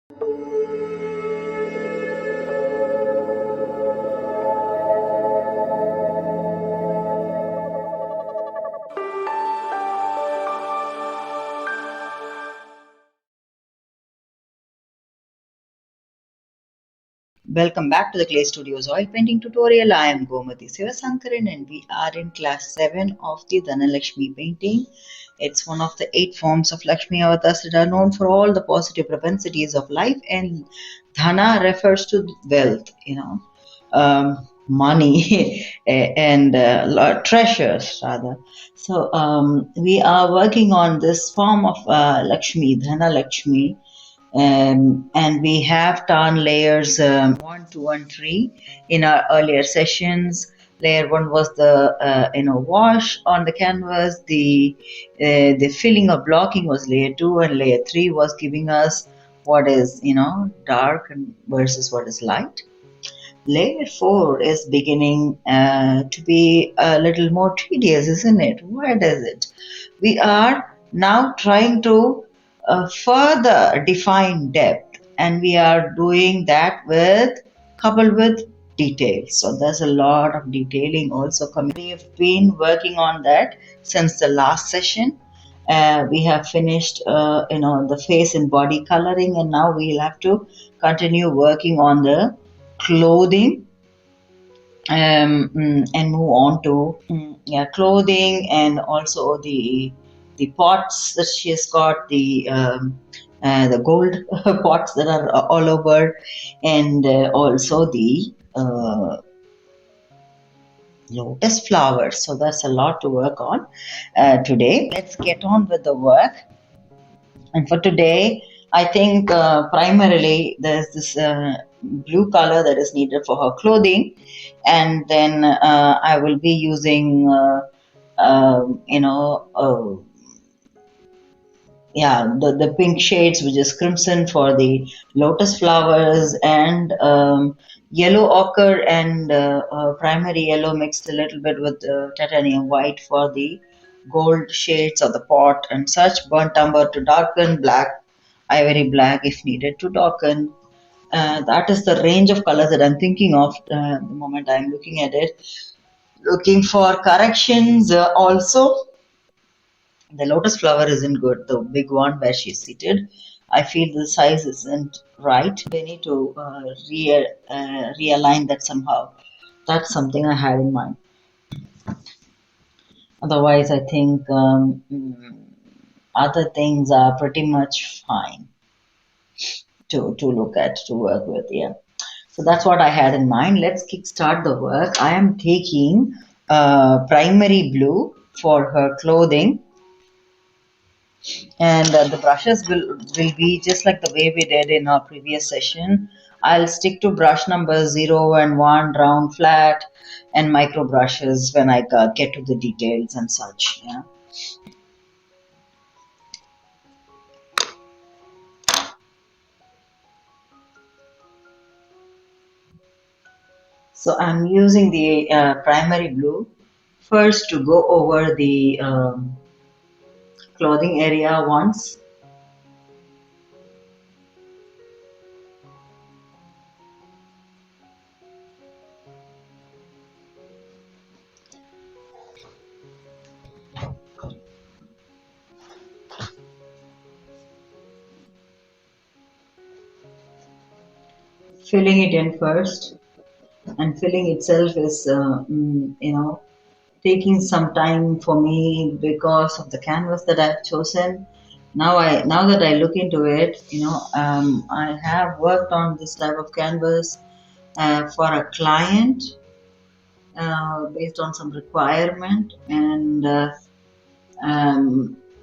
Welcome back to the Clay Studios oil painting tutorial. I am Gomati Sivasankaran and we are in class 7 of the Dhana Lakshmi painting. It's one of the 8 forms of Lakshmi avatars that are known for all the positive propensities of life, and Dhana refers to wealth, money and treasures rather. So we are working on this form of Lakshmi, Dhana Lakshmi, and we have done layers 1, 2 and 3 in our earlier sessions. Layer 1 was the wash on the canvas. The filling or blocking was layer 2, and layer 3 was giving us what is dark and versus what is light. Layer 4 is beginning to be a little more tedious, isn't it? Why does it? We are now trying to further define depth, and we are doing that coupled with details. So there's a lot of detailing also coming. We have been working on that since the last session. We have finished the face and body coloring, and now we'll have to continue working on the clothing, and move on to clothing, and also the pots that she has got, the gold pots that are all over, and also the lotus flowers. So that's a lot to work on today. Let's get on with the work. And for today, I think primarily there's this blue color that is needed for her clothing, and then I will be using the pink shades, which is crimson, for the lotus flowers, and yellow ochre and primary yellow mixed a little bit with titanium white for the gold shades of the pot and such. Burnt umber to darken, black, ivory black if needed to darken. That is the range of colors that I'm thinking of the moment I'm looking at it. Looking for corrections also. The lotus flower isn't good, the big one where she's seated. I feel the size isn't right. They need to realign that somehow. That's something I had in mind. Otherwise, I think other things are pretty much fine to look at, to work with. Yeah. So that's what I had in mind. Let's kickstart the work. I am taking primary blue for her clothing, and the brushes will be just like the way we did in our previous session. I'll stick to brush number 0 and 1, round, flat, and micro brushes when I get to the details and such. Yeah. So I'm using the primary blue first to go over the clothing area once. Filling it in first, and filling itself is taking some time for me because of the canvas that I've chosen. Now that I look into it, I have worked on this type of canvas for a client based on some requirement, and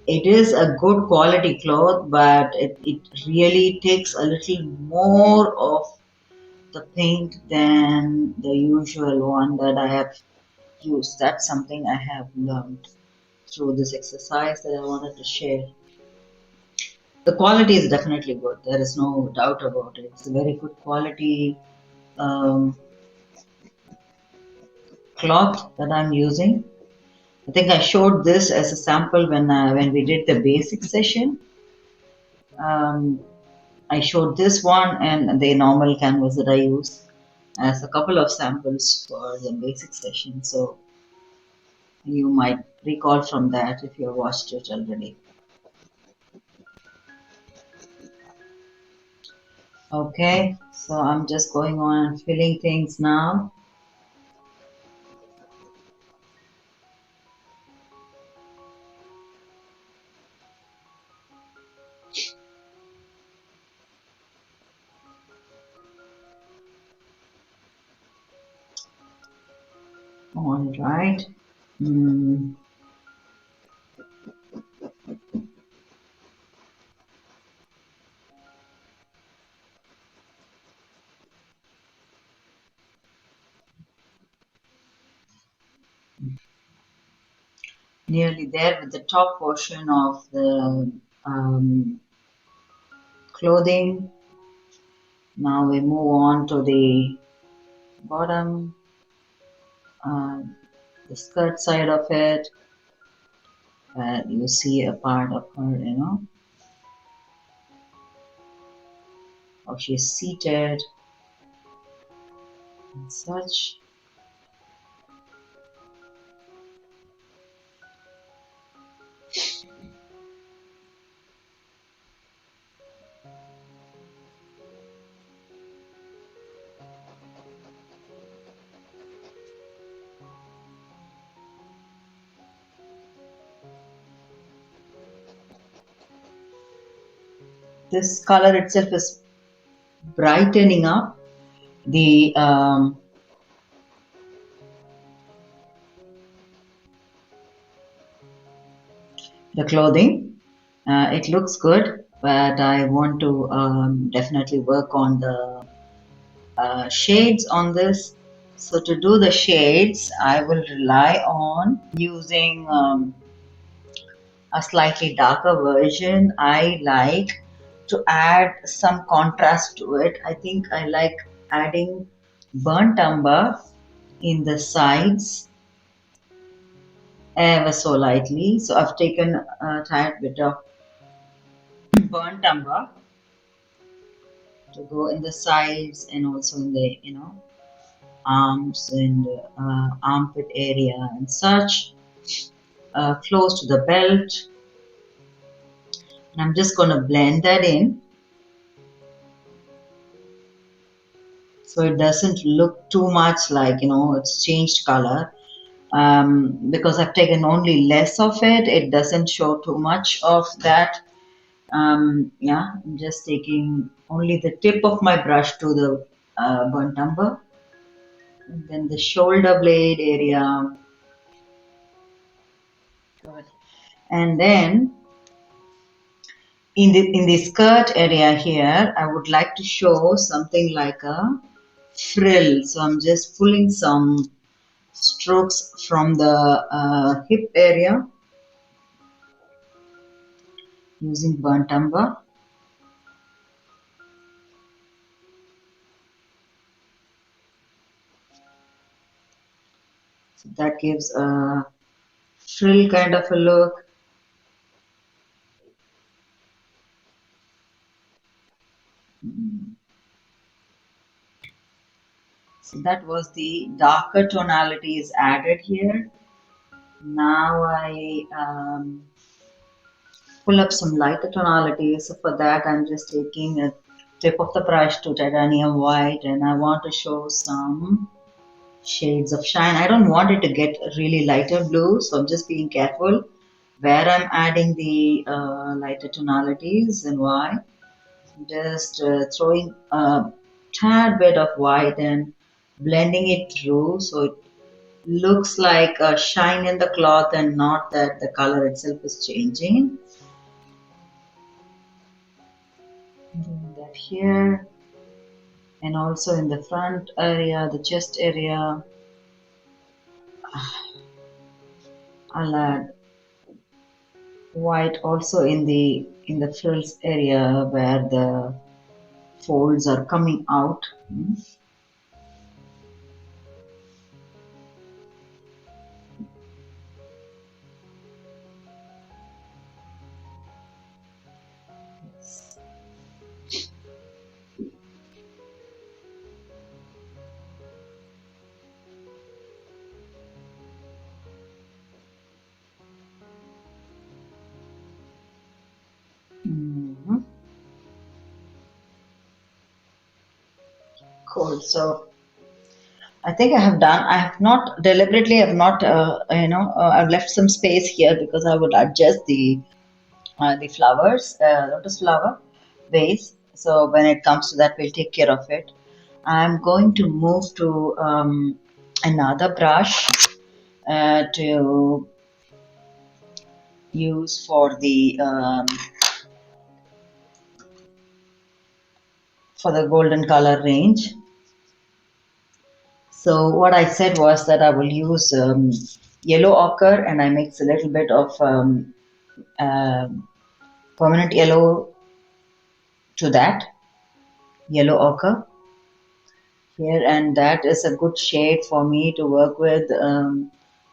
it is a good quality cloth, but it really takes a little more of the paint than the usual one that I have used. That's something I have learned through this exercise that I wanted to share. The quality is definitely good. There is no doubt about it. It's a very good quality cloth that I'm using. I think I showed this as a sample when we did the basic session. I showed this one and the normal canvas that I use as a couple of samples for the basic session. So you might recall from that if you have watched it already. Okay, so I'm just going on and filling things now. All right. Mm. Nearly there with the top portion of the clothing. Now we move on to the bottom, uh, the skirt side of it, where you see a part of her, how she's seated and such. This color itself is brightening up the clothing. It looks good, but I want to definitely work on the shades on this. So to do the shades, I will rely on using a slightly darker version. I like to add some contrast to it. I think I like adding burnt umber in the sides ever so lightly. So I've taken a tiny bit of burnt umber to go in the sides and also in the arms and armpit area and such, close to the belt. And I'm just going to blend that in so it doesn't look too much like it's changed color. Because I've taken only less of it, it doesn't show too much of that. Yeah, I'm just taking only the tip of my brush to the burnt umber, and then the shoulder blade area. Good. And then in the skirt area here, I would like to show something like a frill. So I'm just pulling some strokes from the hip area using burnt umber. So that gives a frill kind of a look. So that was the darker tonalities added here. Now I pull up some lighter tonalities. So for that, I'm just taking a tip of the brush to titanium white, and I want to show some shades of shine. I don't want it to get really lighter blue, so I'm just being careful where I'm adding the lighter tonalities and why. Just throwing a tad bit of white and blending it through so it looks like a shine in the cloth and not that the color itself is changing. Doing that here and also in the front area, the chest area. I'll add white also in the frills area where the folds are coming out. Cool. So I think I have done. I have not deliberately. Have not. I've left some space here because I would adjust the flowers, lotus flower vase. So when it comes to that, we'll take care of it. I'm going to move to another brush to use for the golden color range. So what I said was that I will use yellow ochre, and I mix a little bit of uh, permanent yellow to that yellow ochre here, and that is a good shade for me to work with. A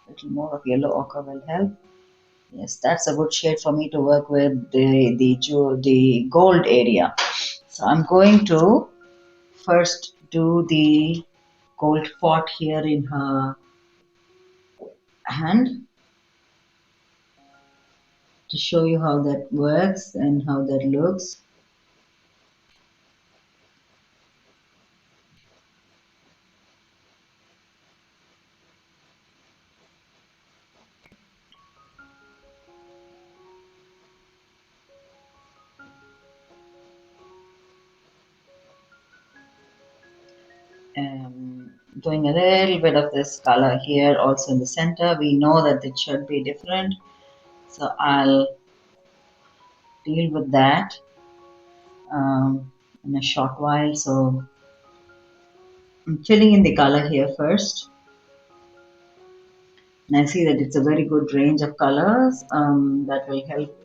little more of yellow ochre will help. Yes, that's a good shade for me to work with the gold area. So I'm going to first do the gold pot here in her hand to show you how that works and how that looks. Doing a little bit of this color here also in the center. We know that it should be different, so I'll deal with that in a short while. So I'm filling in the color here first, and I see that it's a very good range of colors that will help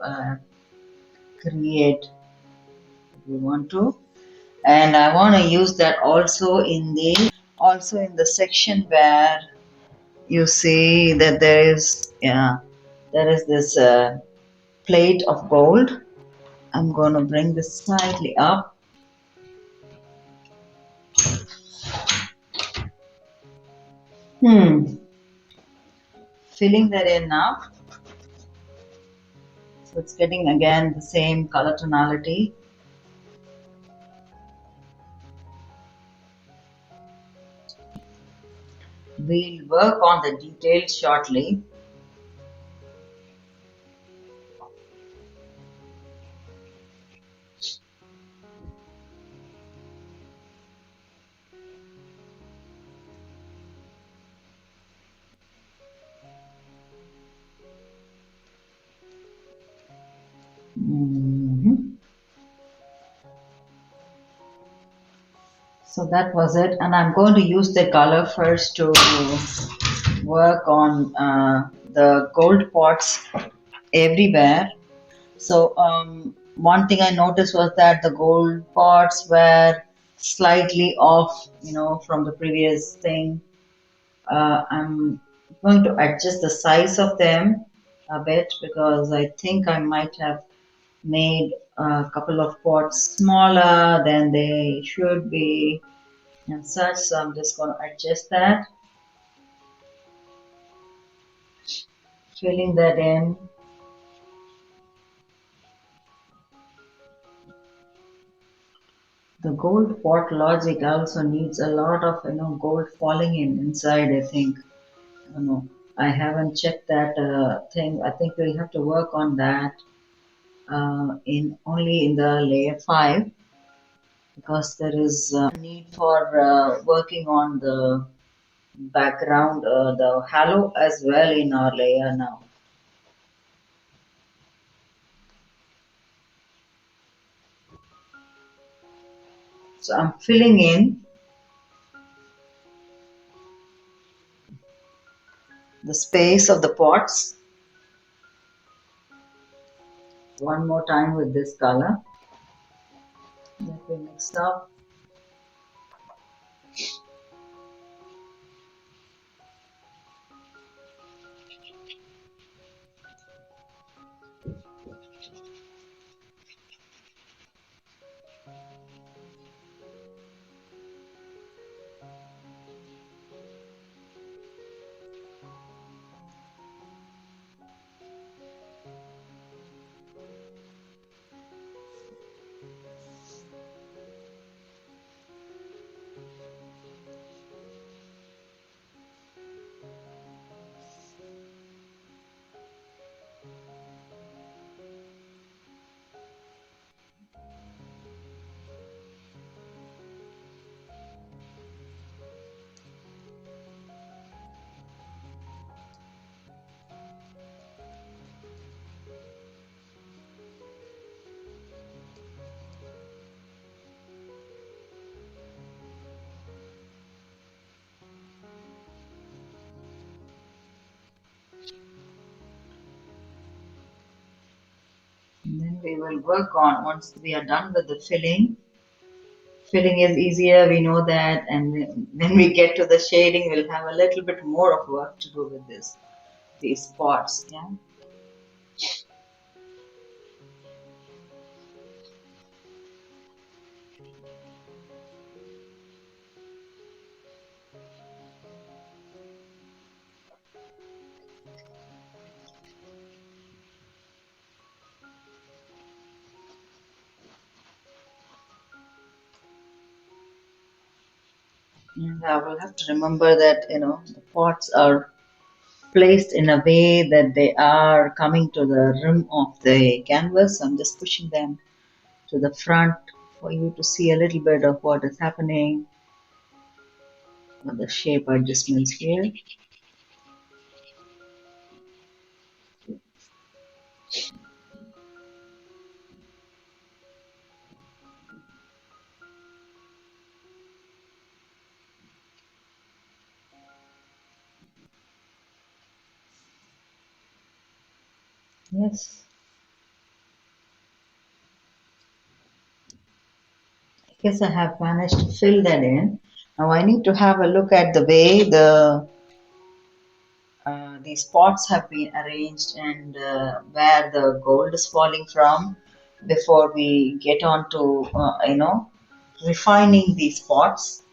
create what we want to. And I want to use that also in the section where you see that there is this plate of gold. I'm going to bring this slightly up. Filling that in now. So it's getting again the same color tonality. We'll work on the details shortly. So that was it, and I'm going to use the color first to work on the gold pots everywhere. So one thing I noticed was that the gold pots were slightly off, from the previous thing. I'm going to adjust the size of them a bit because I think I might have made a couple of pots smaller than they should be and such. So I'm just going to adjust that, filling that in. The gold pot logic also needs a lot of gold falling in inside, I think. I don't know. I haven't checked that thing. I think we'll have to work on that in only in the layer 5 because there is a need for working on the background, the halo as well in our layer now. So I'm filling in the space of the pots one more time with this color that we mixed up. Then we will work on, once we are done with the filling. Filling is easier, we know that, and then when we get to the shading, we'll have a little bit more of work to do with these spots. Yeah. And I will have to remember that the pots are placed in a way that they are coming to the rim of the canvas. I'm just pushing them to the front for you to see a little bit of what is happening with the shape adjustments here. Yes. I guess I have managed to fill that in. Now I need to have a look at the way these pots have been arranged and where the gold is falling from before we get on to refining these pots.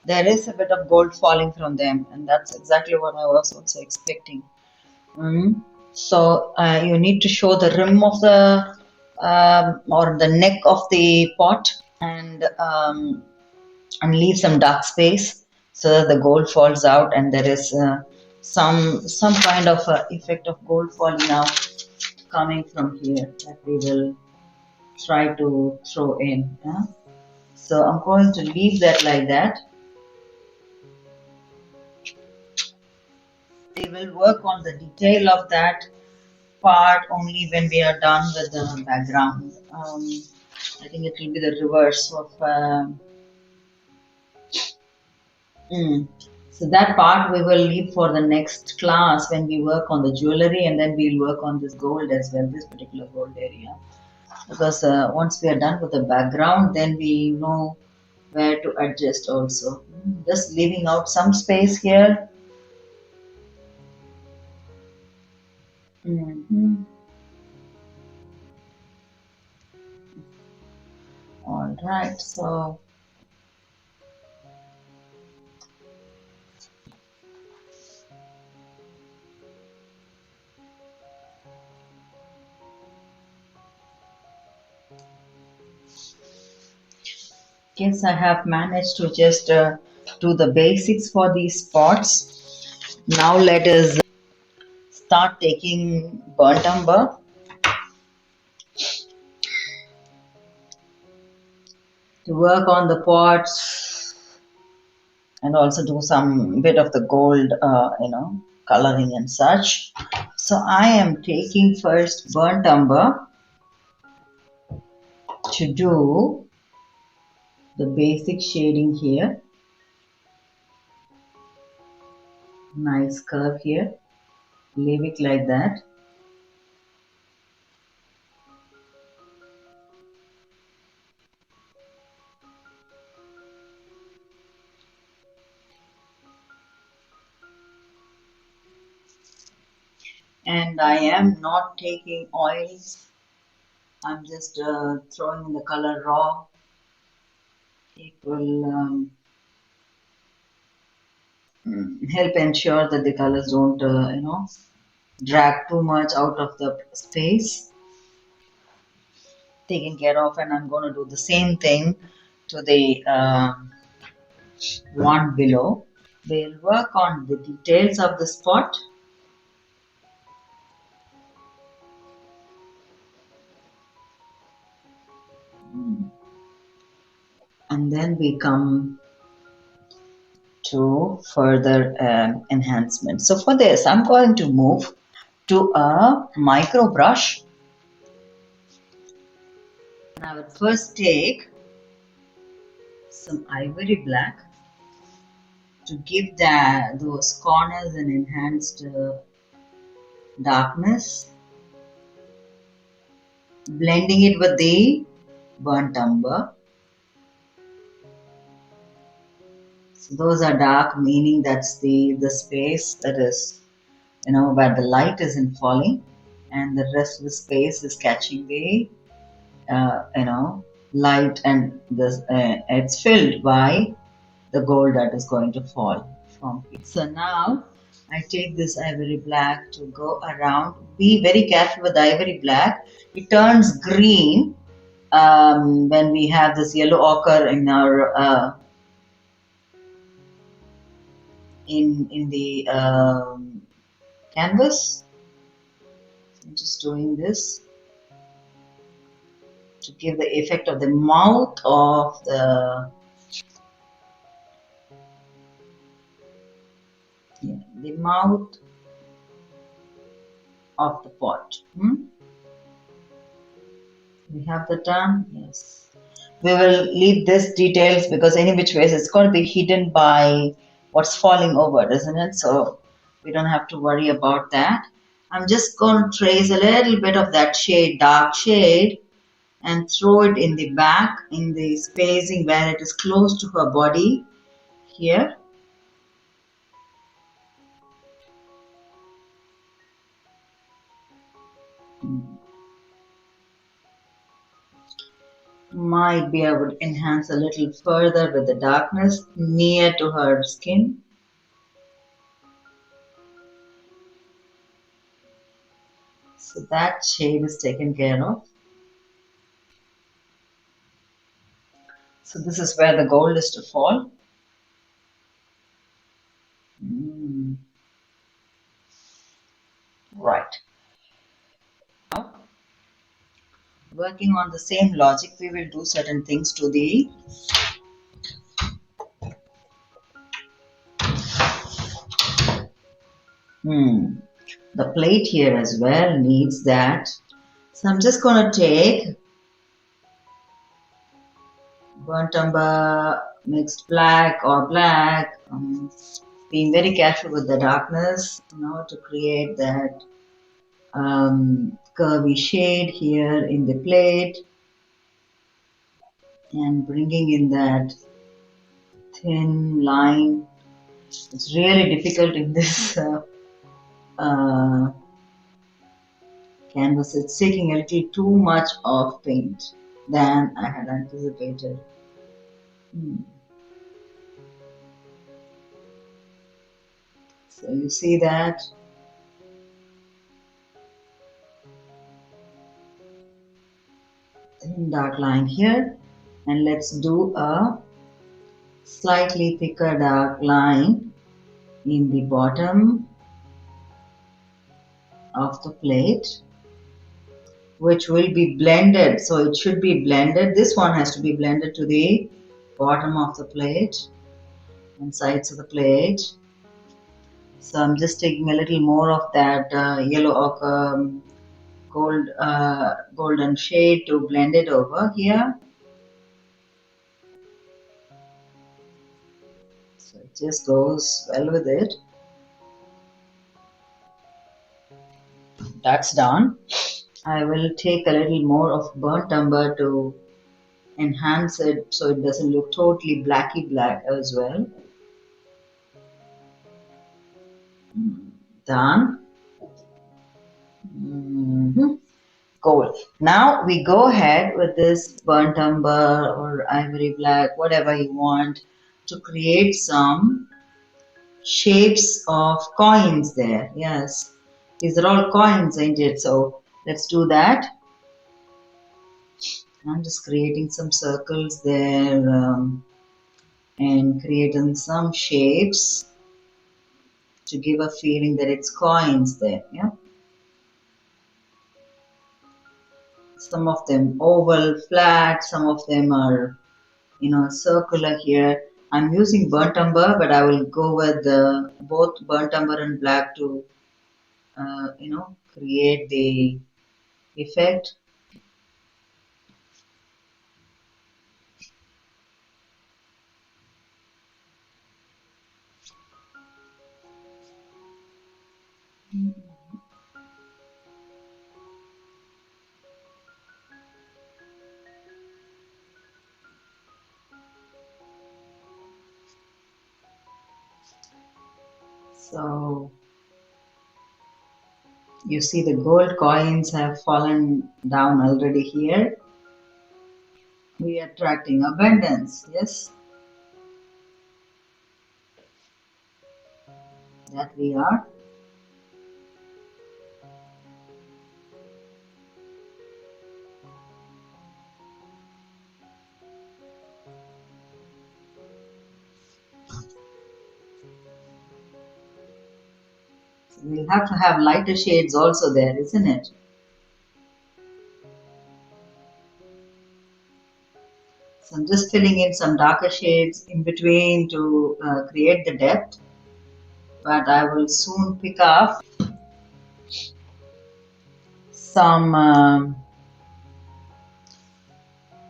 There is a bit of gold falling from them, and that's exactly what I was also expecting. Mm. So you need to show the rim of the or the neck of the pot, and leave some dark space so that the gold falls out, and there is some kind of effect of gold falling out coming from here that we will try to throw in. Yeah? So I'm going to leave that like that. We will work on the detail of that part only when we are done with the background. I think it will be the reverse of. Mm. So that part we will leave for the next class when we work on the jewelry, and then we'll work on this gold as well, this particular gold area. Because once we are done with the background, then we know where to adjust also. Just leaving out some space here. Mhm. All right, so guess I have managed to just do the basics for these spots. Now let us start taking burnt umber to work on the pots and also do some bit of the gold, coloring and such. So I am taking first burnt umber to do the basic shading here. Nice curve here. Leave it like that. And I am not taking oils. I'm just throwing in the color raw. It will help ensure that the colors don't, drag too much out of the space. Taken care of, and I'm going to do the same thing to the one below. We'll work on the details of the spot. And then we come to further enhancement. So for this, I'm going to move to a micro brush. And I would first take some ivory black to give those corners an enhanced darkness. blending it with the burnt umber. So those are dark, meaning that's the space that is, where the light isn't falling, and the rest of the space is catching the light, and it's filled by the gold that is going to fall from here. So now I take this ivory black to go around. Be very careful with the ivory black. It turns green when we have this yellow ochre in our in the canvas. I'm just doing this to give the effect of the mouth of the mouth of the pot. We have the done. Yes. We will leave this details because any which ways it's going to be hidden by what's falling over, isn't it? So we don't have to worry about that. I'm just going to trace a little bit of that shade, dark shade, and throw it in the back, in the spacing where it is close to her body here. Might be I would enhance a little further with the darkness near to her skin. So that shade is taken care of. So this is where the gold is to fall. Right. Now, working on the same logic, we will do certain things to the the plate here as well needs that. So I'm just going to take burnt umber mixed black or black, being very careful with the darkness, to create that curvy shade here in the plate, and bringing in that thin line. It's really difficult in this uh, canvas. It's taking a little too much of paint than I had anticipated. So you see that thin dark line here, and let's do a slightly thicker dark line in the bottom of the plate, which will be blended. So it should be blended. This one has to be blended to the bottom of the plate and sides of the plate. So I'm just taking a little more of that yellow ochre golden shade to blend it over here. So it just goes well with it. That's done. I will take a little more of burnt umber to enhance it so it doesn't look totally blacky black as well. Done. Gold. Now we go ahead with this burnt umber or ivory black, whatever you want, to create some shapes of coins there. Yes, these are all coins, ain't it? So let's do that. I'm just creating some circles there and creating some shapes to give a feeling that it's coins there. Yeah. Some of them oval, flat, some of them are, circular here. I'm using burnt umber, but I will go with both burnt umber and black to, create the effect. So you see the gold coins have fallen down already here. We are attracting abundance, yes, that we are. So we'll have to have lighter shades also there, isn't it? So I'm just filling in some darker shades in between to create the depth, but I will soon pick up some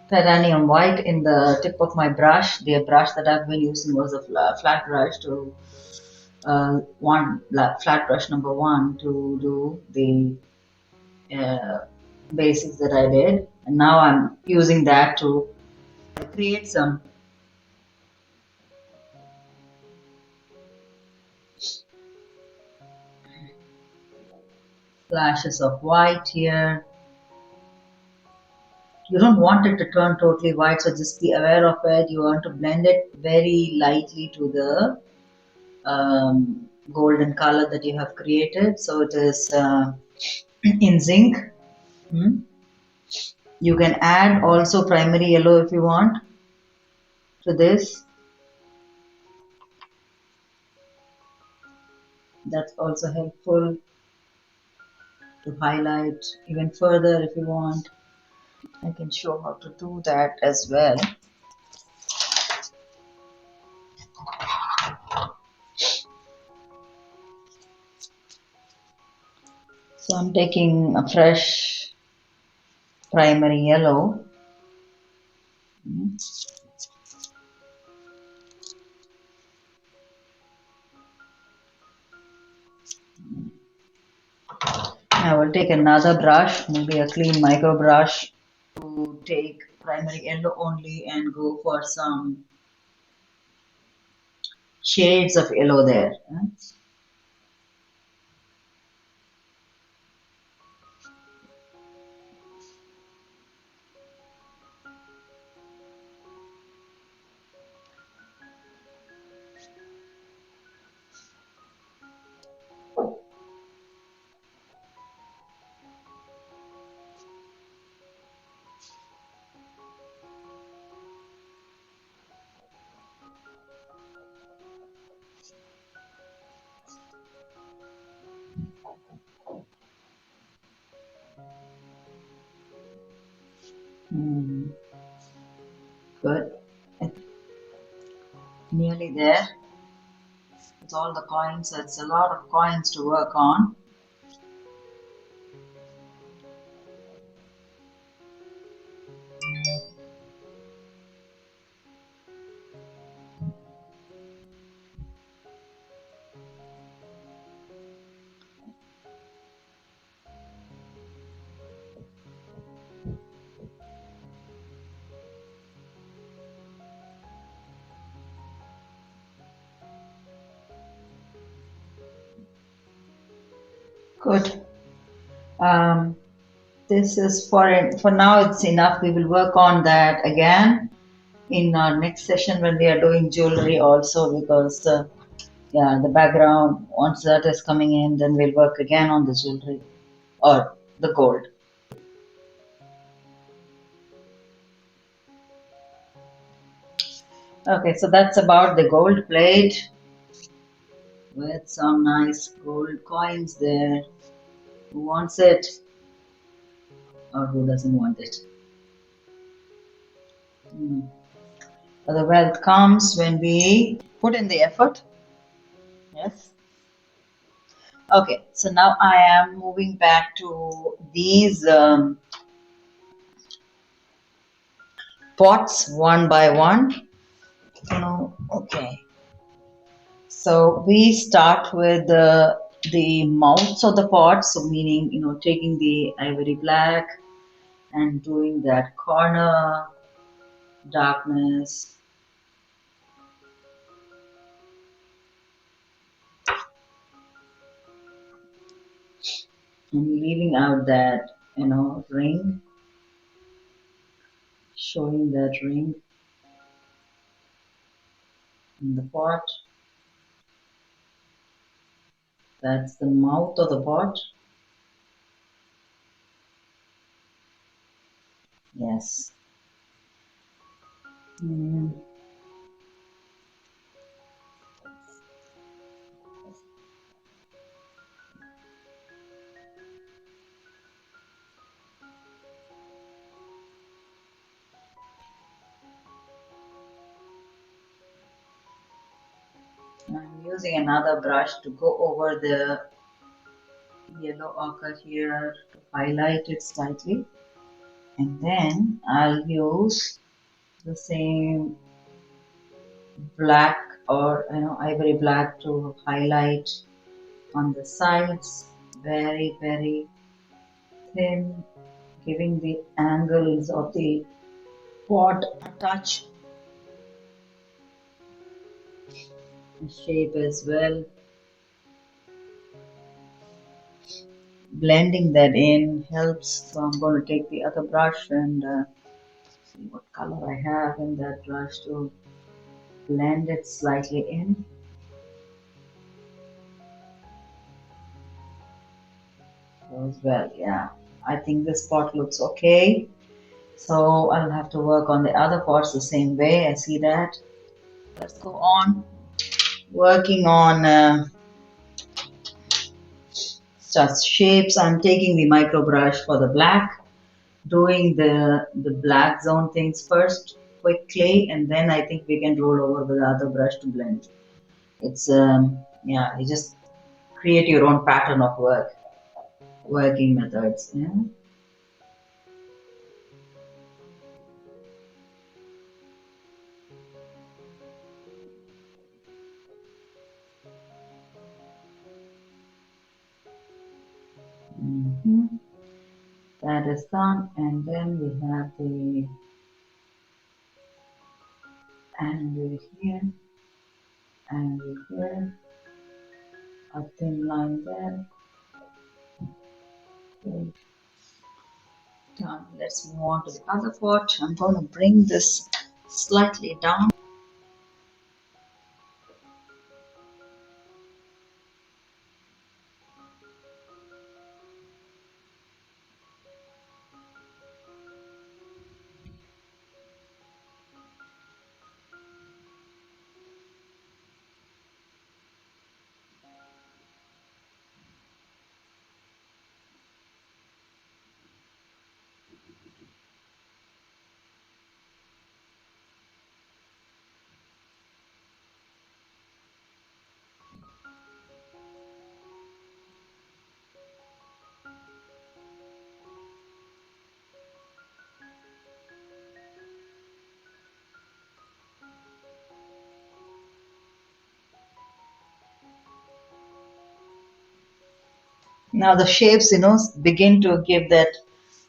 titanium white in the tip of my brush. The brush that I've been using was a flat brush to flat brush number one to do the basics that I did, and now I'm using that to create some flashes of white here. You don't want it to turn totally white, so just be aware of it. You want to blend it very lightly to the golden color that you have created, so it is in zinc. You can add also primary yellow if you want to this. That's also helpful to highlight even further if you want. I can show how to do that as well. So I'm taking a fresh primary yellow. I will take another brush, maybe a clean micro brush, to take primary yellow only and go for some shades of yellow there. Good. Nearly there. With all the coins, so it's a lot of coins to work on. Good. This is for now. It's enough. We will work on that again in our next session when we are doing jewelry also, because yeah, the background, once that is coming in, then we'll work again on the jewelry or the gold. Okay, so that's about the gold plate with some nice gold coins there. Who wants it or who doesn't want it? The wealth comes when we put in the effort. Yes. Okay, so now I am moving back to these pots one by one. Okay. So we start with the mouths of the pots, so meaning, taking the ivory black and doing that corner darkness. I'm leaving out that, ring, showing that ring in the pot. That's the mouth of the pot. Yes. Mm. I'm using another brush to go over the yellow ochre here to highlight it slightly. And then I'll use the same black or ivory black to highlight on the sides, very very thin, giving the angles of the pot a touch and shape as well. Blending that in helps. So I'm going to take the other brush and see what color I have in that brush to blend it slightly in. Goes well, yeah. I think this pot looks okay. So I'll have to work on the other pots the same way. I see that. Let's go on working on such shapes. I'm taking the micro brush for the black, doing the black zone things first quickly, and then I think we can roll over with the other brush to blend. It's yeah, you just create your own pattern of working methods. Yeah. Mhm. That is done, and then we have the angle here, angle here, a thin line there. Okay, done. Let's move on to the other pot. I'm going to bring this slightly down. Now the shapes, begin to give that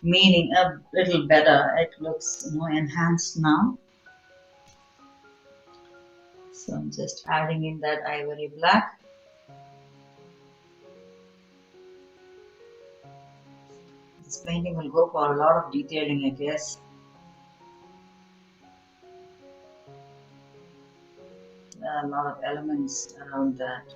meaning a little better. It looks, enhanced now. So I'm just adding in that ivory black. This painting will go for a lot of detailing, I guess. There are a lot of elements around that.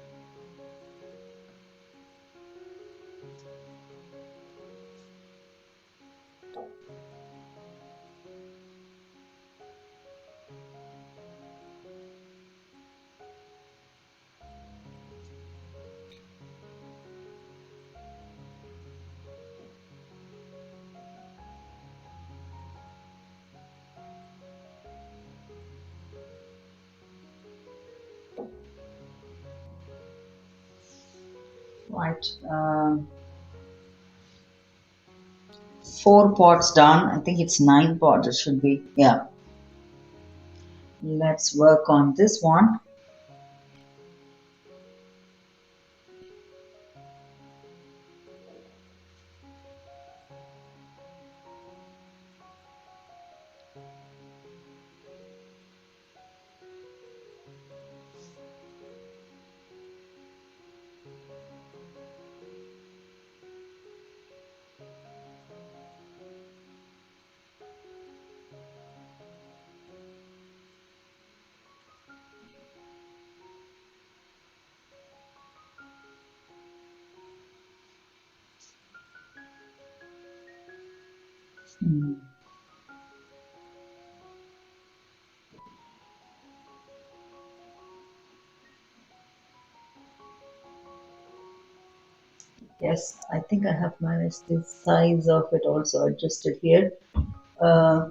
Right. 4 pots done. I think it's 9 pots. It should be. Yeah. Let's work on this one. Mm. Yes, I think I have managed the size of it also adjusted here. Uh,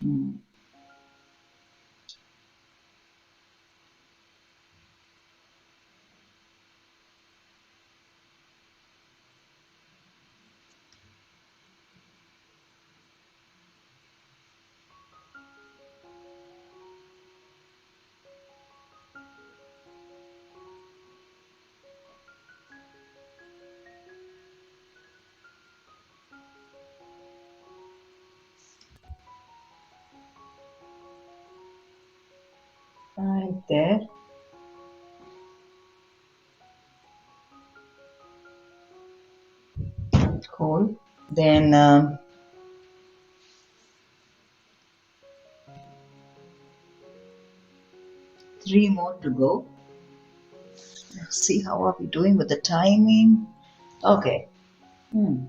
mm, right there. Cool. Then three more to go. Let's see how are we doing with the timing. Okay. Hmm.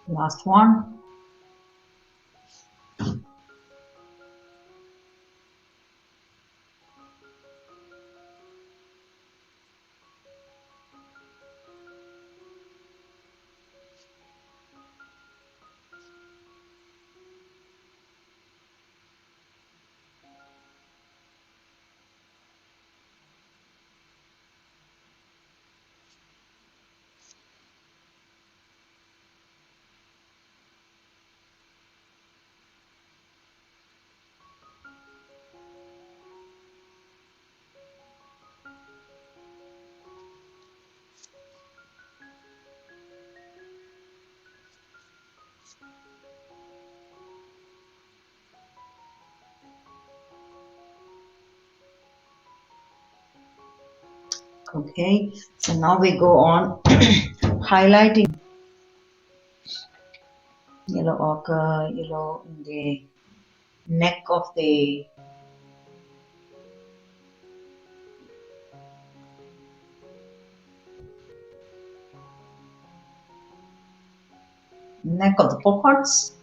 Last one. Okay. So now we go on highlighting yellow ochre, yellow in the neck of the pockets.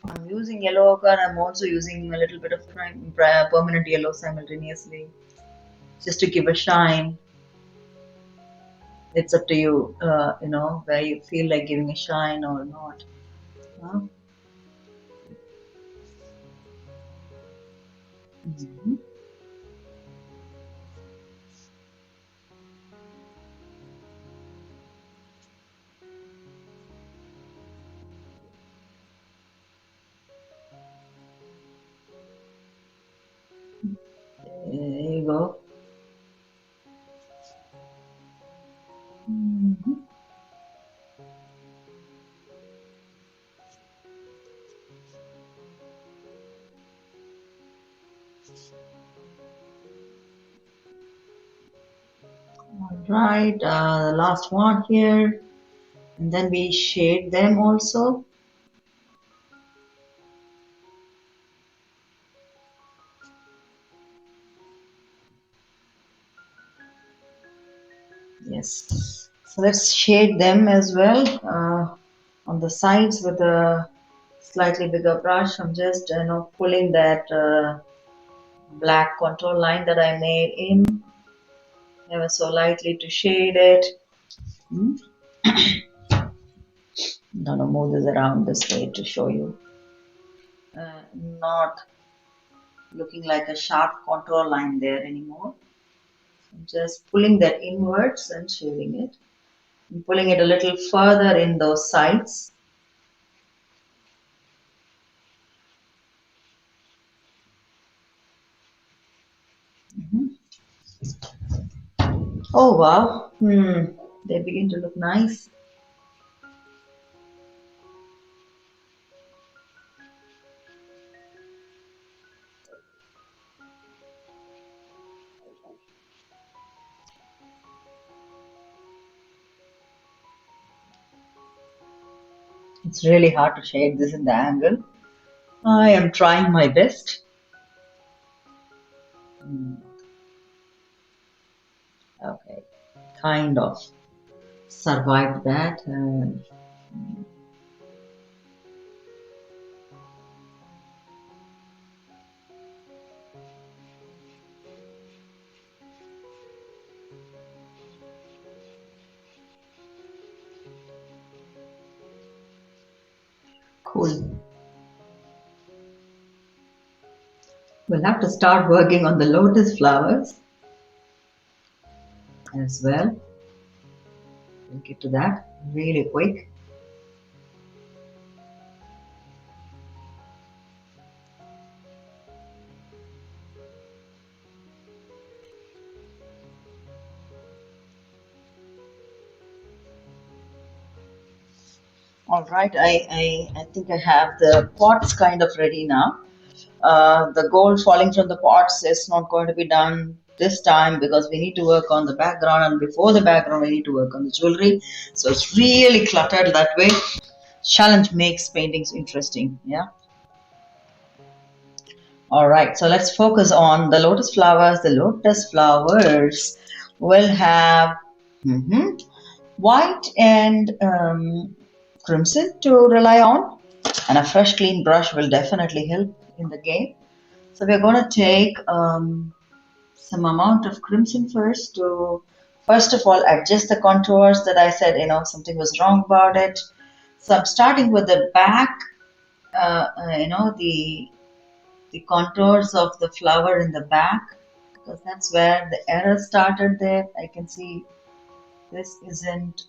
I'm using yellow ochre. I'm also using a little bit of permanent yellow simultaneously, just to give a shine. It's up to you, where you feel like giving a shine or not. Huh? Mhm. There you go. Mhm. All right, the last one here, and then we shade them also. Yes. So let's shade them as well on the sides with a slightly bigger brush. I'm just pulling that black contour line that I made in ever so lightly to shade it. Hmm? I'm gonna move this around this way to show you. Not looking like a sharp contour line there anymore. I'm just pulling that inwards and shading it. I'm pulling it a little further in those sides. Oh wow, they begin to look nice. It's really hard to shade this in the angle. I am trying my best. Hmm, okay, kind of survived that. Cool. We'll have to start working on the lotus flowers as well. We'll get to that really quick. All right, I think I have the pots kind of ready now. The gold falling from the pots is not going to be done this time because we need to work on the background, and before the background we need to work on the jewelry. So it's really cluttered that way. Challenge makes paintings interesting. Yeah. All right, so let's focus on the lotus flowers. The lotus flowers will have white and crimson to rely on, and a fresh clean brush will definitely help in the game. So we're going to take some amount of crimson first to, first of all, adjust the contours that I said, something was wrong about it. So I'm starting with the back, the contours of the flower in the back, because that's where the error started there. I can see this isn't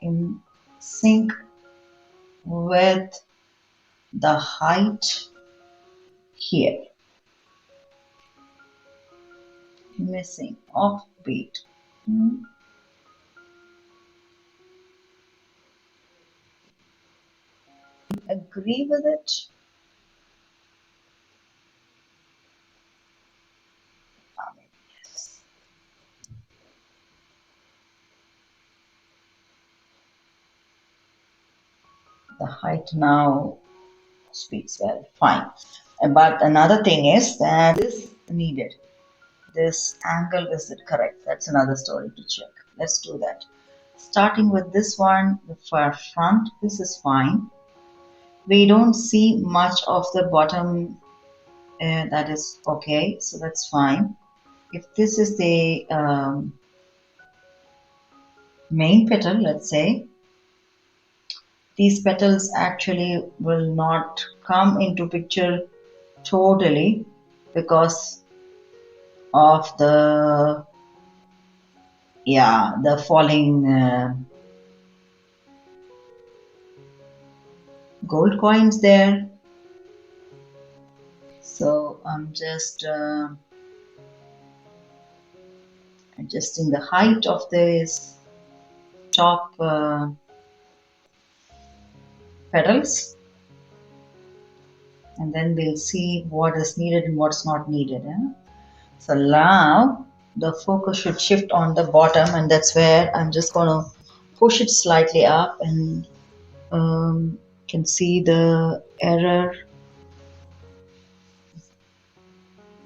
in sync with the height here. Missing offbeat. Agree with it? Yes. The height now speaks well, fine. But another thing is that this needed. This angle, is it correct? That's another story to check. Let's do that. Starting with this one, the far front, this is fine. We don't see much of the bottom, that is okay, so that's fine. If this is the main petal, let's say, these petals actually will not come into picture totally because of the falling gold coins there. So I'm just adjusting the height of this top petals, and then we'll see what is needed and what's not needed. So now the focus should shift on the bottom, and that's where I'm just going to push it slightly up, and can see the error.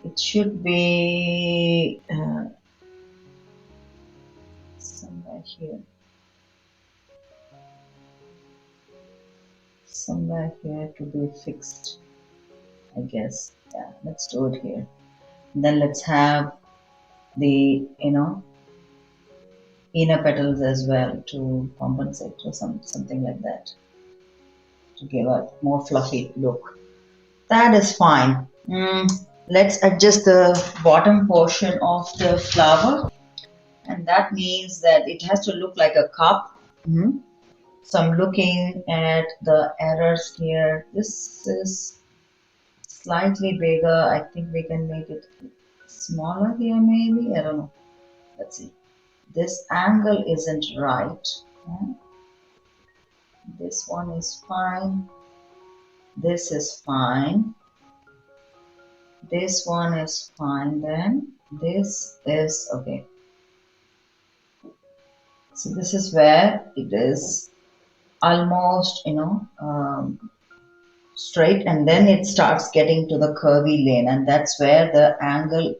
It should be somewhere here. Somewhere here to be fixed, I guess. Yeah, let's do it here. Then let's have the inner petals as well to compensate, or something like that, to give a more fluffy look. That is fine. Let's adjust the bottom portion of the flower, and that means that it has to look like a cup. So I'm looking at the errors here. This is slightly bigger. I think we can make it smaller here, maybe. I don't know. Let's see. This angle isn't right. This one is fine. This is fine. This one is fine. Then this is okay. So this is where it is almost, straight, and then it starts getting to the curvy lane, and that's where the angle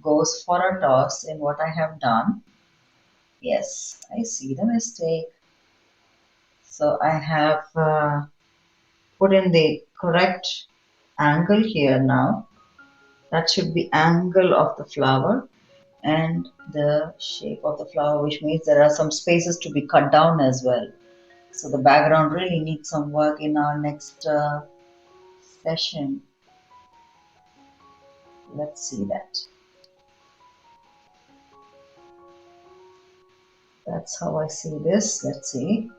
goes for a toss in what I have done. Yes, I see the mistake. So I have put in the correct angle here now. That should be angle of the flower and the shape of the flower, which means there are some spaces to be cut down as well. So the background really needs some work in our next session. Let's see that. That's how I see this. Let's see.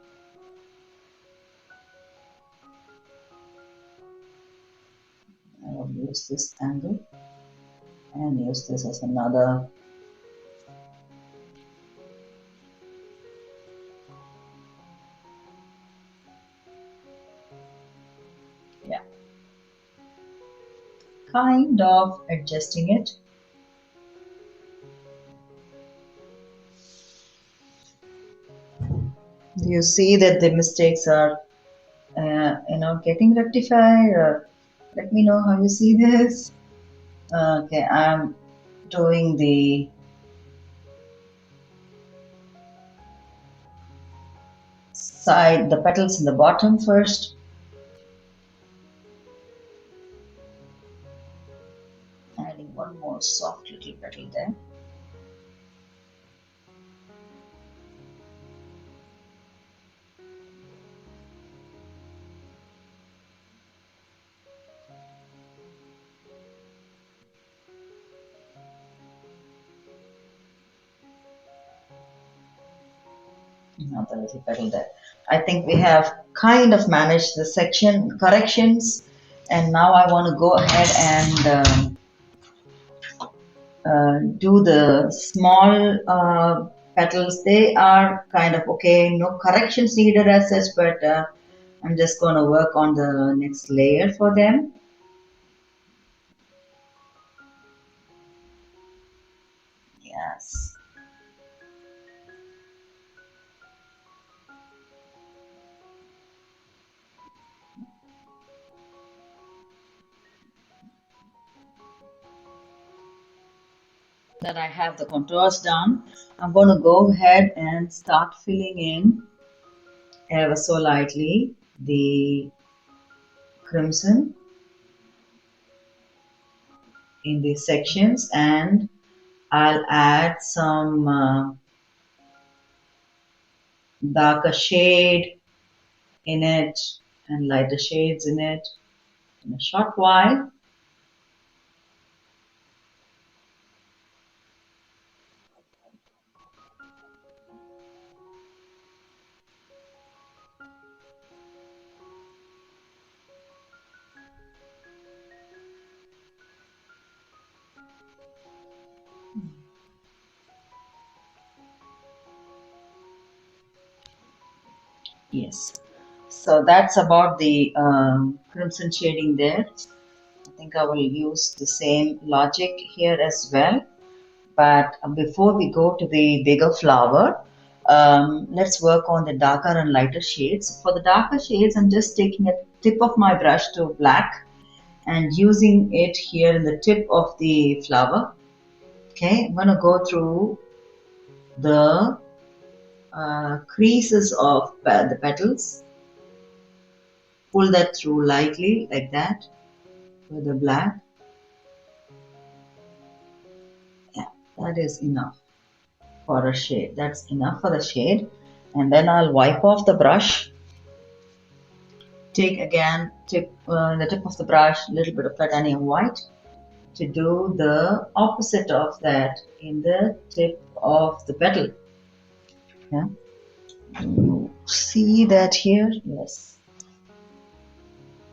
I will use this angle and use this as another. Yeah. Kind of adjusting it. You see that the mistakes are, getting rectified, or let me know how you see this. Okay, I'm doing the side, the petals in the bottom first. Adding one more soft little petal there. Another little petal there. I think we have kind of managed the section corrections, and now I want to go ahead and do the small petals. They are kind of okay, no corrections needed as such, but I'm just going to work on the next layer for them. Yes. That I have the contours done, I'm going to go ahead and start filling in ever so lightly the crimson in these sections, and I'll add some darker shade in it and lighter shades in it in a short while. Yes. So that's about the crimson shading there. I think I will use the same logic here as well. But before we go to the bigger flower, let's work on the darker and lighter shades. For the darker shades, I'm just taking a tip of my brush to black and using it here in the tip of the flower. Okay, I'm going to go through the creases of the petals. Pull that through lightly like that with the black. Yeah, that is enough for a shade. That's enough for the shade. And then I'll wipe off the brush. Take again the tip of the brush, a little bit of titanium white to do the opposite of that in the tip of the petal. Yeah, you see that here? Yes.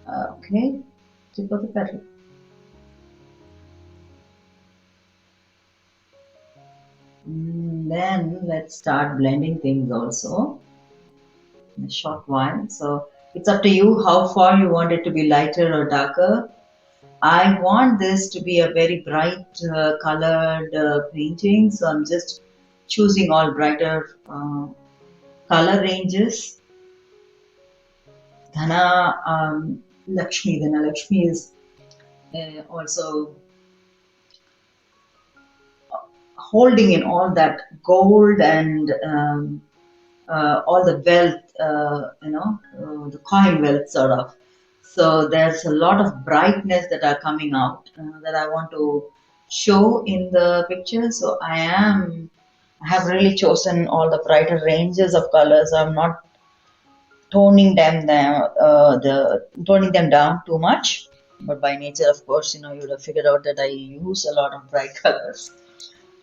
Okay, tip of the petal. Then let's start blending things also in a short while. So it's up to you how far you want it to be, lighter or darker. I want this to be a very bright colored painting, so I'm just choosing all brighter color ranges. Dhana Lakshmi is also holding in all that gold and all the wealth, the coin wealth sort of. So there's a lot of brightness that are coming out that I want to show in the picture. So I have really chosen all the brighter ranges of colors. I'm not toning them down too much. But by nature, of course, you would have figured out that I use a lot of bright colors.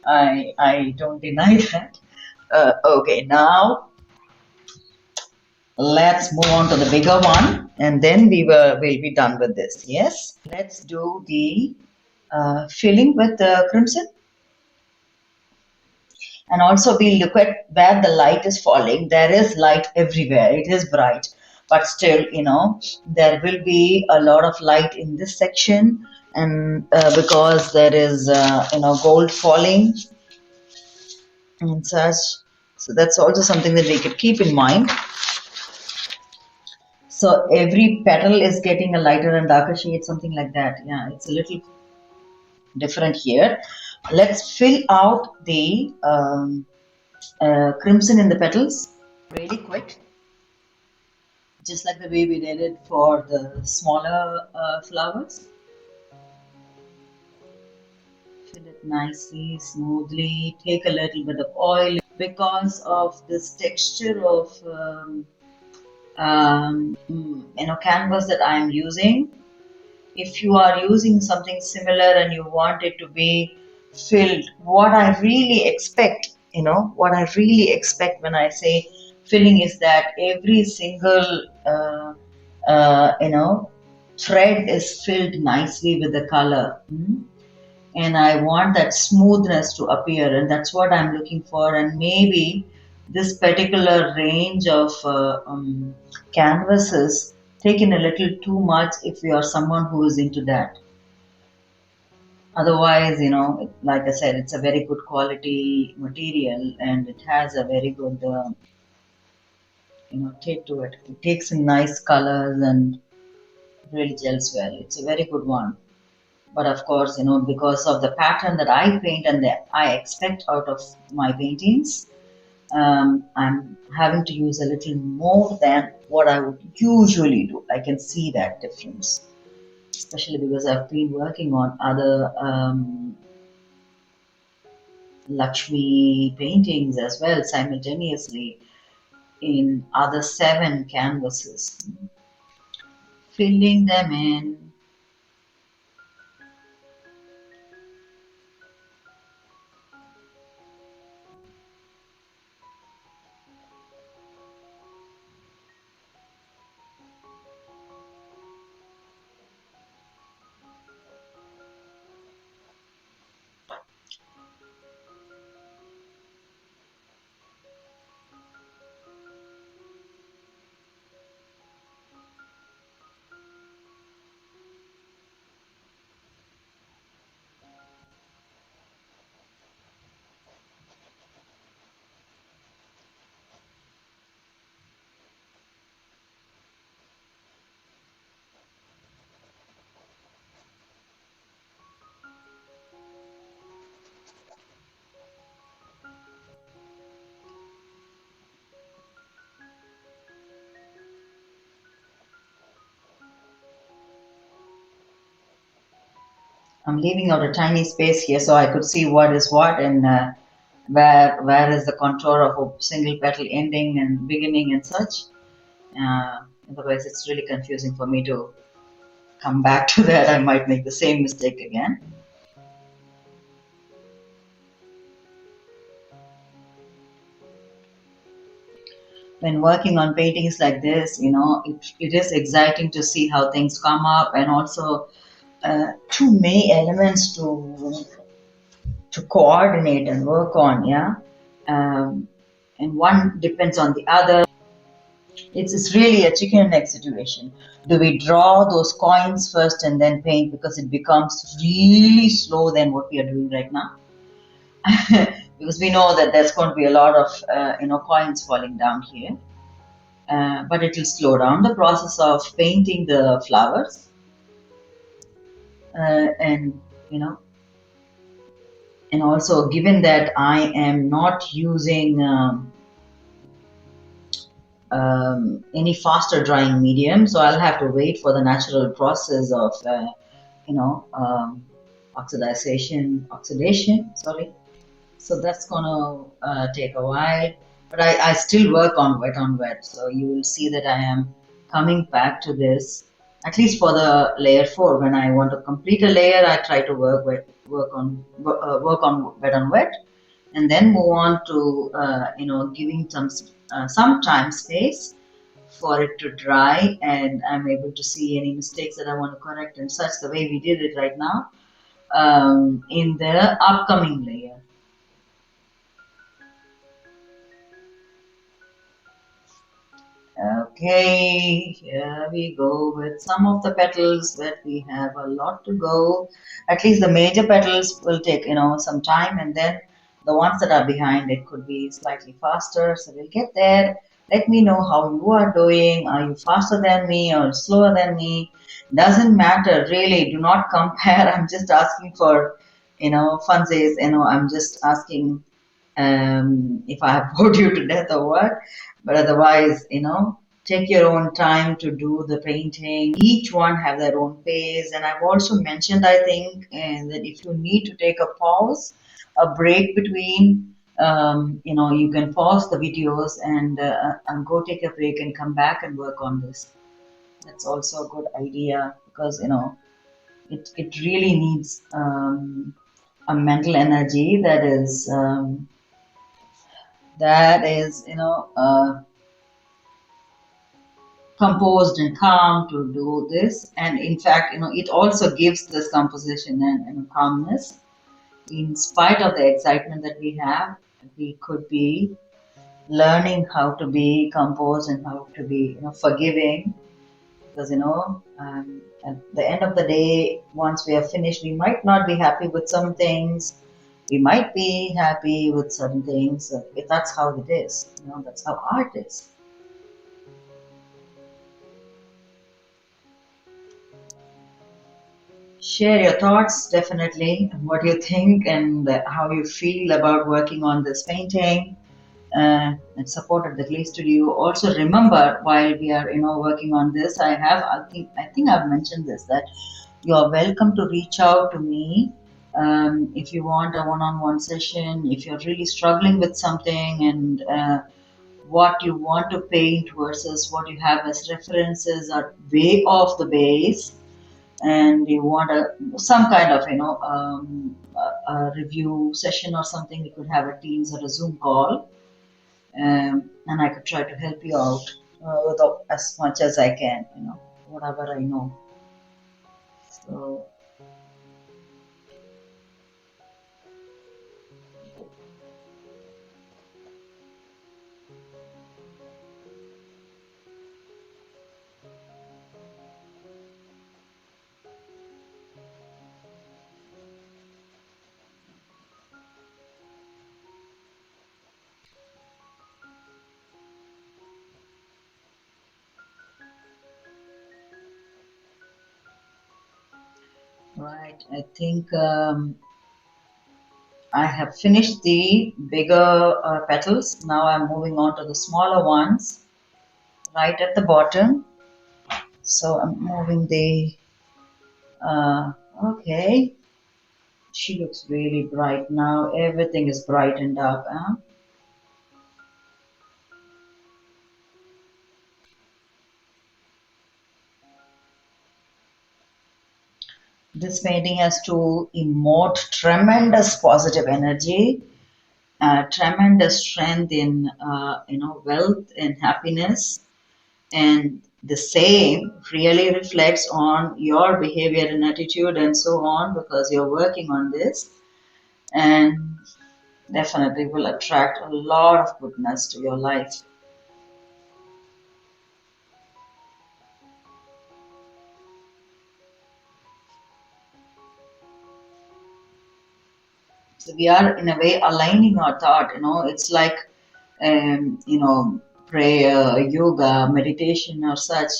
I don't deny that. Okay, now let's move on to the bigger one, and then we'll be done with this. Yes, let's do the filling with the crimson, and also we look at where the light is falling. There is light everywhere. It is bright, but still, there will be a lot of light in this section, and because there is gold falling and such. So that's also something that we could keep in mind. So every petal is getting a lighter and darker shade, something like that. Yeah, it's a little different here. Let's fill out the crimson in the petals really quick, just like the way we did it for the smaller flowers. Fill it nicely, smoothly. Take a little bit of oil because of this texture of canvas that I'm using. If you are using something similar and you want it to be filled, what I really expect, when I say filling is that every single, thread is filled nicely with the color. And I want that smoothness to appear, and that's what I'm looking for. And maybe this particular range of canvases taken a little too much if you are someone who is into that. Otherwise, like I said, it's a very good quality material and it has a very good, take to it. It takes in nice colors and really gels well. It's a very good one. But of course, because of the pattern that I paint and that I expect out of my paintings, I'm having to use a little more than what I would usually do. I can see that difference, especially because I've been working on other Lakshmi paintings as well simultaneously in other 7 canvases, filling them in. I'm leaving out a tiny space here so I could see what is what, and where is the contour of a single petal ending and beginning and such. Otherwise, it's really confusing for me to come back to that. I might make the same mistake again. When working on paintings like this, it is exciting to see how things come up, and also two main elements to coordinate and work on. Yeah, and one depends on the other. It's really a chicken and egg situation. Do we draw those coins first and then paint, because it becomes really slow than what we are doing right now? Because we know that there's going to be a lot of coins falling down here, but it will slow down the process of painting the flowers, and you know and also, given that I am not using any faster drying medium, so I'll have to wait for the natural process of you know um, oxidation, sorry. So that's gonna take a while, but I still work on wet, so you will see that I am coming back to this, at least for the layer 4. When I want to complete a layer, I try to work on wet, and then move on to giving some time space for it to dry, and I'm able to see any mistakes that I want to correct and such, the way we did it right now, in the upcoming layer. Okay, here we go with some of the petals that we have a lot to go. At least the major petals will take, some time, and then the ones that are behind it could be slightly faster. So we'll get there. Let me know how you are doing. Are you faster than me or slower than me? Doesn't matter, really. Do not compare. I'm just asking for, funsies. I'm just asking if I have bored you to death or what. But otherwise, take your own time to do the painting. Each one have their own pace. And I've also mentioned, I think, that if you need to take a pause, a break between, you can pause the videos and go take a break and come back and work on this. That's also a good idea, because, it really needs a mental energy that is composed and calm to do this. And in fact, it also gives this composition and calmness. In spite of the excitement that we have, we could be learning how to be composed and how to be forgiving, because at the end of the day, once we are finished, we might not be happy with some things, we might be happy with certain things. That's how it is. That's how art is. Share your thoughts, definitely, and what you think, and how you feel about working on this painting, and support at the Clay Studio. Also, remember, while we are working on this, I think I've mentioned this, that you are welcome to reach out to me if you want a one-on-one session, if you're really struggling with something, and what you want to paint versus what you have as references are way off the base, and you want some kind of a review session or something. We could have a Teams or a Zoom call, and I could try to help you out with as much as I can, whatever I know. So right, I think I have finished the bigger petals. Now I'm moving on to the smaller ones right at the bottom. So I'm moving the okay. She looks really bright now. Everything is brightened up. Huh? This painting has to emote tremendous positive energy, tremendous strength in wealth and happiness, and the same really reflects on your behavior and attitude and so on because you're working on this, and definitely will attract a lot of goodness to your life. So we are in a way aligning our thought. It's like prayer, yoga, meditation, or such.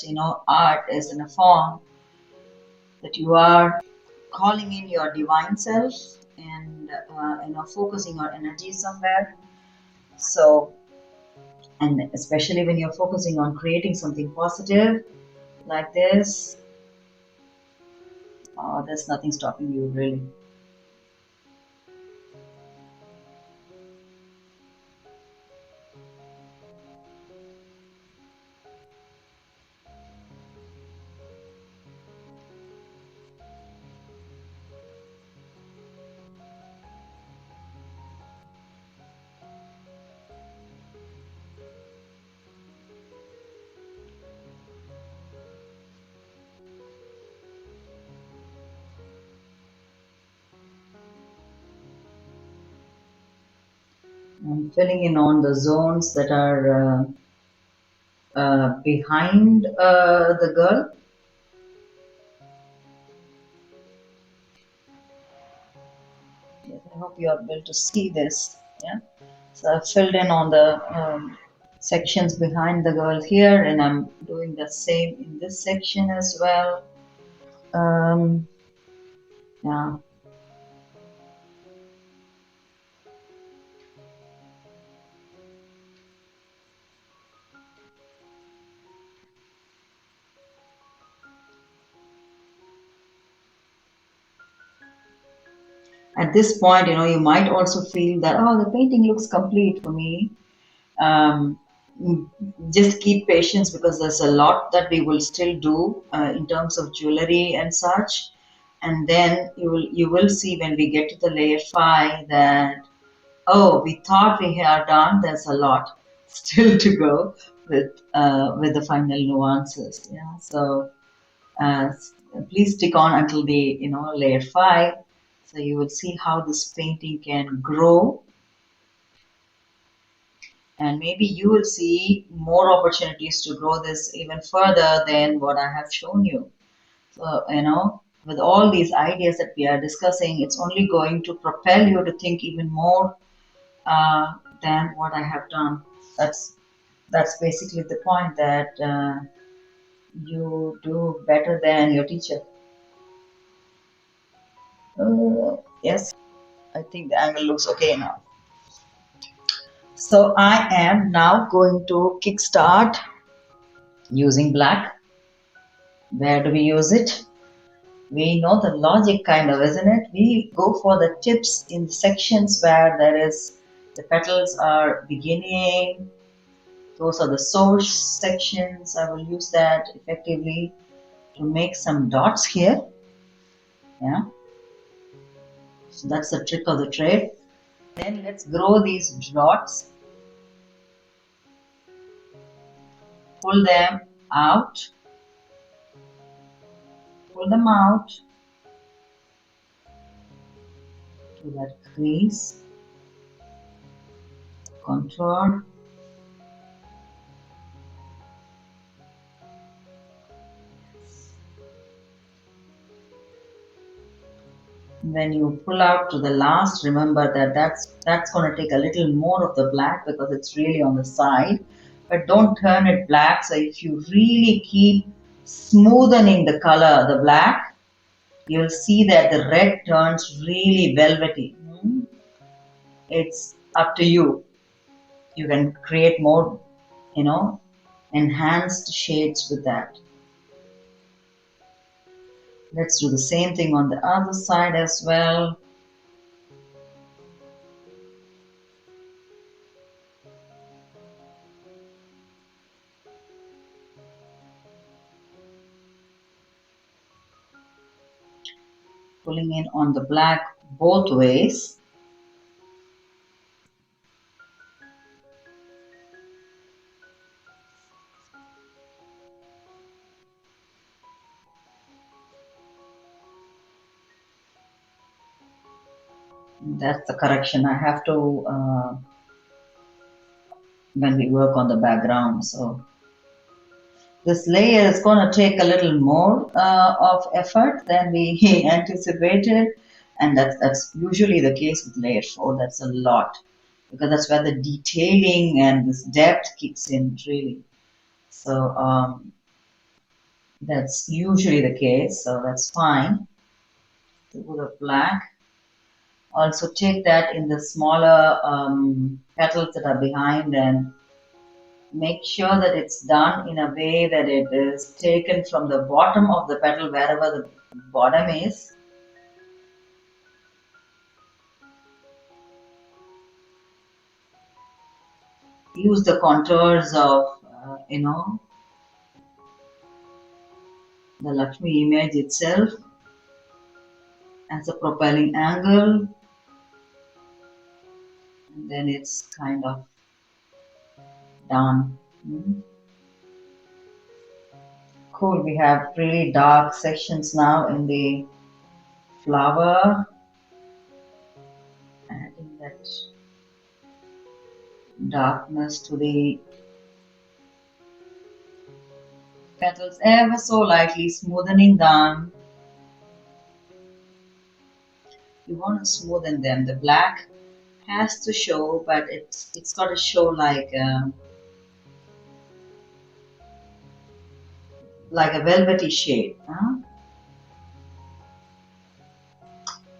Art is in a form that you are calling in your divine self and focusing your energy somewhere. So, and especially when you're focusing on creating something positive like this, there's nothing stopping you really. I'm filling in on the zones that are behind the girl. Yes, I hope you are able to see this. Yeah. So I've filled in on the sections behind the girl here, and I'm doing the same in this section as well. Um, yeah. At this point, you might also feel that, oh, the painting looks complete for me. Um, just keep patience because there's a lot that we will still do in terms of jewelry and such. And then you will see when we get to the layer 5 that, oh, we thought we had done. There's a lot still to go with the final nuances. Yeah. So uh, please stick on until the layer 5. So you will see how this painting can grow, and maybe you will see more opportunities to grow this even further than what I have shown you. So with all these ideas that we are discussing, it's only going to propel you to think even more than what I have done. That's basically the point, that you do better than your teacher. Yes, I think the angle looks okay now. So I am now going to kickstart using black. Where do we use it? We know the logic kind of, isn't it? We go for the tips in the sections where the petals are beginning. Those are the source sections. I will use that effectively to make some dots here. Yeah. So that's the trick of the trade. Then let's grow these dots, pull them out, pull them out to that crease, contour. When you pull out to the last, remember that that's going to take a little more of the black because it's really on the side, but don't turn it black. So if you really keep smoothening the color, the black, you'll see that the red turns really velvety. It's up to you. You can create more, you know, enhanced shades with that. Let's do the same thing on the other side as well. pulling in on the black both ways. That's the correction I have to when we work on the background. So this layer is going to take a little more of effort than we anticipated, and that's usually the case with layer 4. That's a lot because that's where the detailing and this depth kicks in really. So that's usually the case. So that's fine. To put a black. Also take that in the smaller petals that are behind and make sure that it's done in a way that it is taken from the bottom of the petal wherever the bottom is. Use the contours of the Lakshmi image itself as a propelling angle, and then it's kind of done. Cool, we have really dark sections now in the flower, adding that darkness to the petals ever so lightly, smoothing down. You want to smoothen them. The black has to show, but it's got to show like a velvety shade. Huh?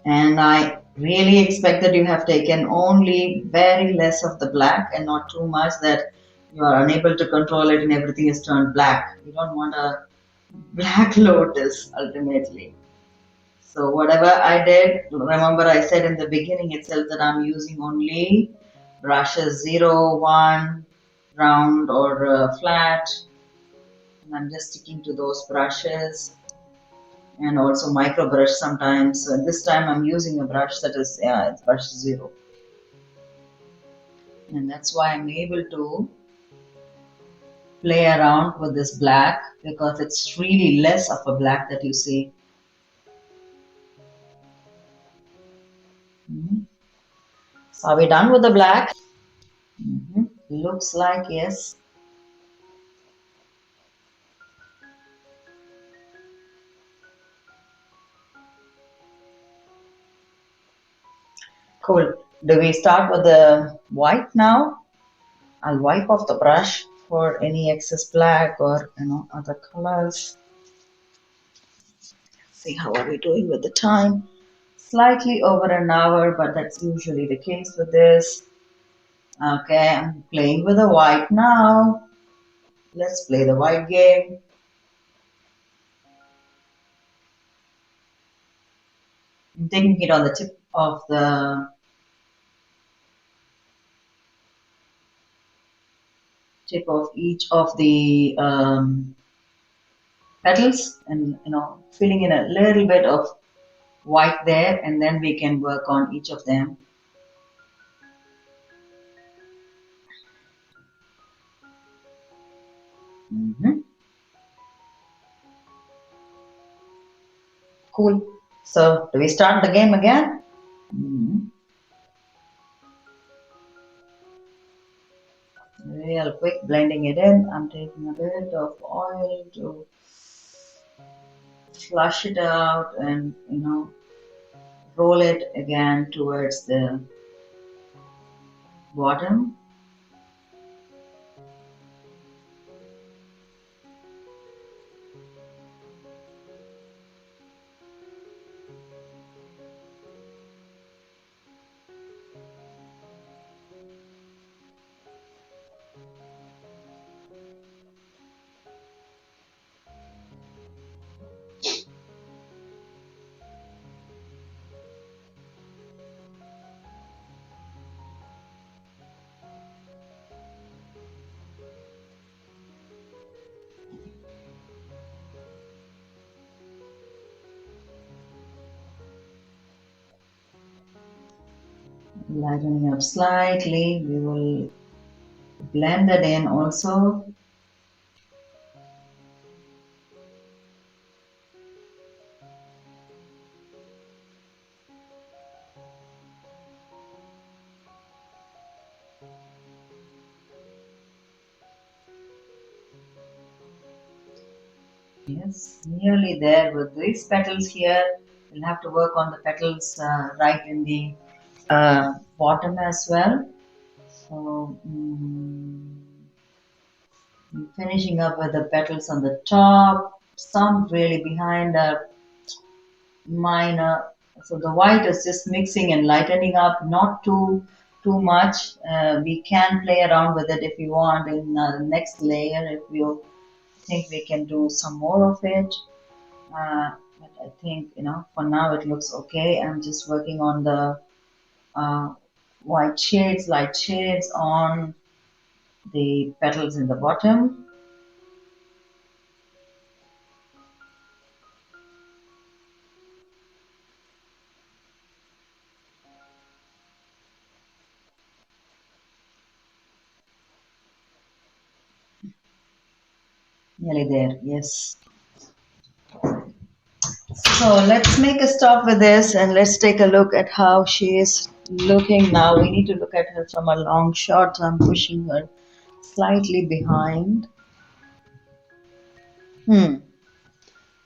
And I really expect that you have taken only very less of the black and not too much that you are unable to control it and everything is turned black. You don't want a black lotus ultimately. So whatever I did, remember I said in the beginning itself that I'm using only brushes 0, 1, round or flat. And I'm just sticking to those brushes and also micro brush sometimes. So this time I'm using a brush that is, it's brush 0. And that's why I'm able to play around with this black because it's really less of a black that you see. So are we done with the black? Looks like yes. Cool. Do we start with the white now? I'll wipe off the brush for any excess black or other colors. See how are we doing with the time? Slightly over an hour, but that's usually the case with this. Okay, I'm playing with the white now. Let's play the white game. I'm taking it on the tip of each of the petals and filling in a little bit of white there, and then we can work on each of them. Cool. So do we start the game again? Real quick, blending it in. I'm taking a bit of oil to flush it out and roll it again towards the bottom. Lightening up slightly. We will blend it in also. Yes, nearly there with these petals here. We'll have to work on the petals right in the bottom as well. So, finishing up with the petals on the top, some really behind are minor. So the white is just mixing and lightening up, not too much. We can play around with it if you want in the next layer if you think we can do some more of it. But I think for now it looks okay. I'm just working on the uh, white shades, light shades on the petals in the bottom. Nearly there, yes. So let's make a stop with this and let's take a look at how she is looking now. We need to look at her from a long shot. I'm pushing her slightly behind.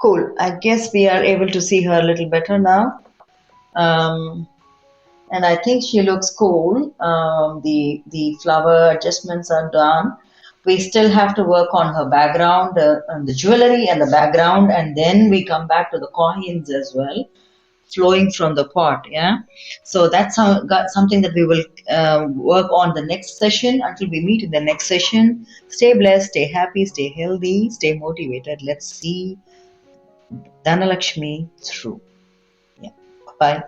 Cool. I guess we are able to see her a little better now. Um, and I think she looks cool. The flower adjustments are done. We still have to work on her background, on the jewelry and the background, and then we come back to the coins as well, flowing from the pot. Yeah, so that's something that we will work on the next session. Until we meet in the next session, stay blessed, stay happy, stay healthy, stay motivated. Let's see DhanaLakshmi through. Yeah, bye.